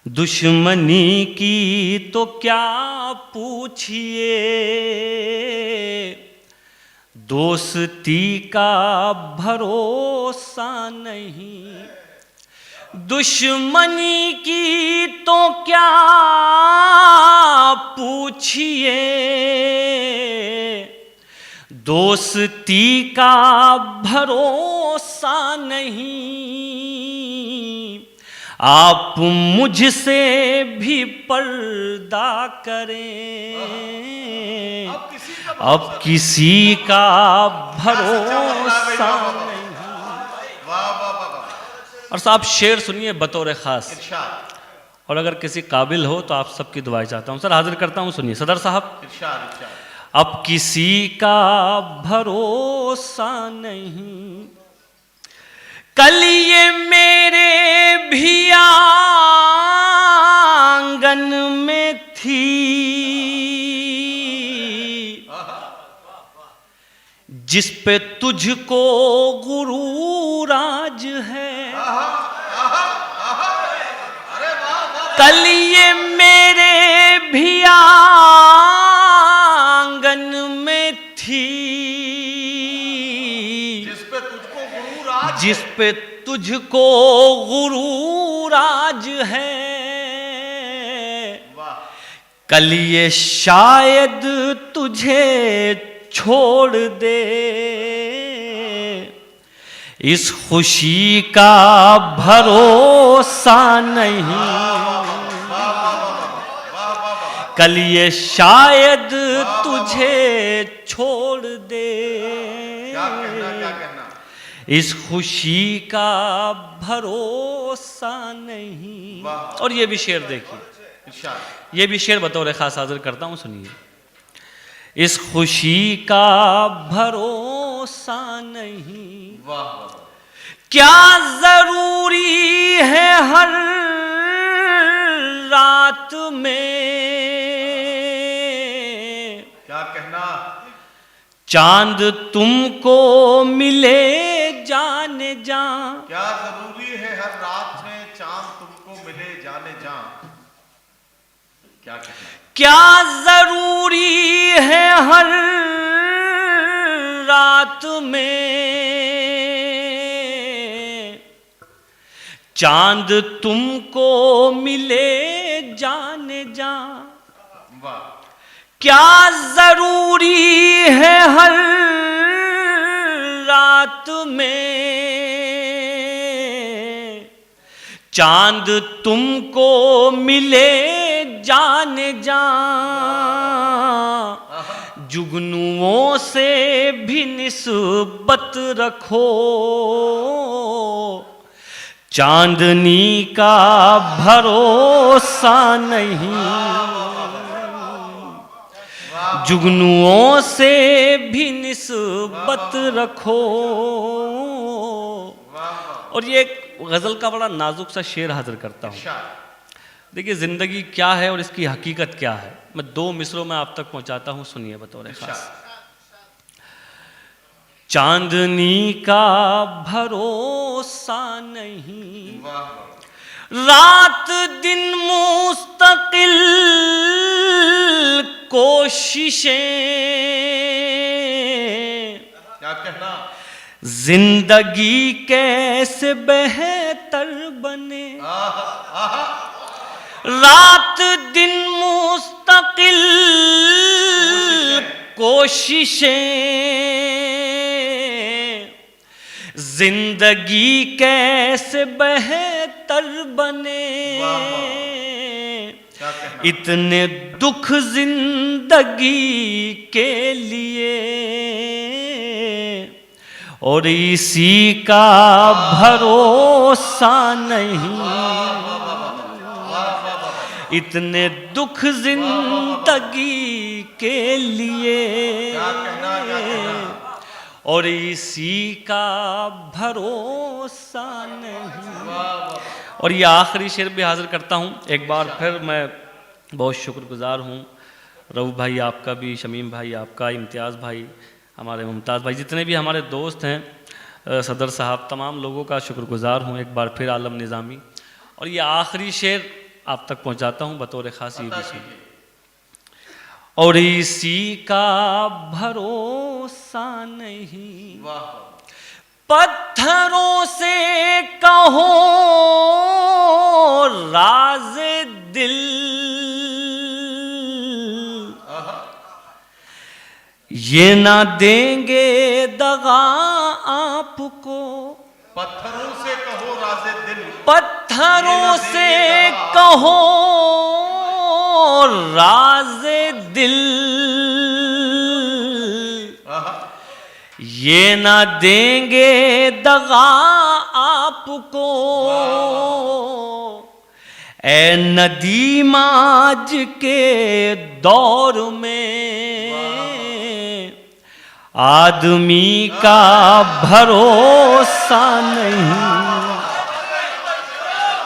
दुश्मनी की तो क्या पूछिए, दोस्ती का भरोसा नहीं। दुश्मनी की तो क्या पूछिए, दोस्ती का भरोसा नहीं। आप मुझसे भी पर्दा करें, अब किसी का भरोसा नहीं। और साहब शेर सुनिए बतौर खास, और अगर किसी काबिल हो तो आप सबकी दुआएं चाहता हूं। सर हाजिर करता हूं, सुनिए सदर साहब। अब किसी का भरोसा नहीं, कल ये मेरे भी आंगन में थी, जिस पे तुझको गुरूर आज है। कल ये मेरे भी आंगन में थी, जिस पे तुझको गुरूर आज है। कल ये शायद तुझे छोड़ दे, इस खुशी का भरोसा नहीं। कल ये शायद तुझे छोड़ दे, इस खुशी का भरोसा नहीं। और ये भी शेर देखिए, ये भी शेर बतौर खास हाजिर करता हूं, सुनिए। इस खुशी का भरोसा नहीं, क्या जरूरी है हर रात में, क्या कहना, चांद तुमको मिले जाने जा। क्या जरूरी है हर रात में चांद तुमको मिले जाने जा, क्या कहना। क्या जरूरी है हर रात में, चांद तुमको मिले जाने जा। क्या जरूरी है हर रात में, चांद तुमको मिले जाने जा। जुगनुओं से भी निस्बत रखो, चांदनी का भरोसा नहीं। जुगनुओं से भी निस्बत रखो। और ये गजल का बड़ा नाजुक सा शेर हाजिर करता हूँ। देखिए जिंदगी क्या है और इसकी हकीकत क्या है, मैं दो मिसरों में आप तक पहुंचाता हूं, सुनिए बतौर खास। चांदनी का भरोसा नहीं, रात दिन मुस्तकिल कोशिशें, क्या कहना, जिंदगी कैसे बेहतर बने। रात दिन मुस्तकिल कोशिशें, जिंदगी कैसे बेहतर बने। इतने दुख जिंदगी के लिए, और इसी का भरोसा नहीं। इतने दुख जिंदगी के लिए, और इसी का भरोसा नहीं। और ये आखिरी शेर भी हाजिर करता हूँ। एक बार फिर मैं बहुत शुक्रगुजार हूँ रऊफ भाई आपका भी, शमीम भाई आपका, इम्तियाज़ भाई, हमारे मुमताज़ भाई, जितने भी हमारे दोस्त हैं, सदर साहब, तमाम लोगों का शुक्रगुजार हूँ एक बार फिर, आलम निज़ामी। और ये आखिरी शेर आप तक पहुंचाता हूं बतौर खास ये अता भी सुनिए। कीजिए। और इसी का भरोसा नहीं, वाह पत्थरों से कहो राज दिल, ये ना देंगे दगा आपको, पत्थरों से कहो राज़े दिल, पत्थरों से कहो राज दिल, ये ना देंगे दगा आपको। ए नदीम आज के दौर में आदमी का भरोसा नहीं,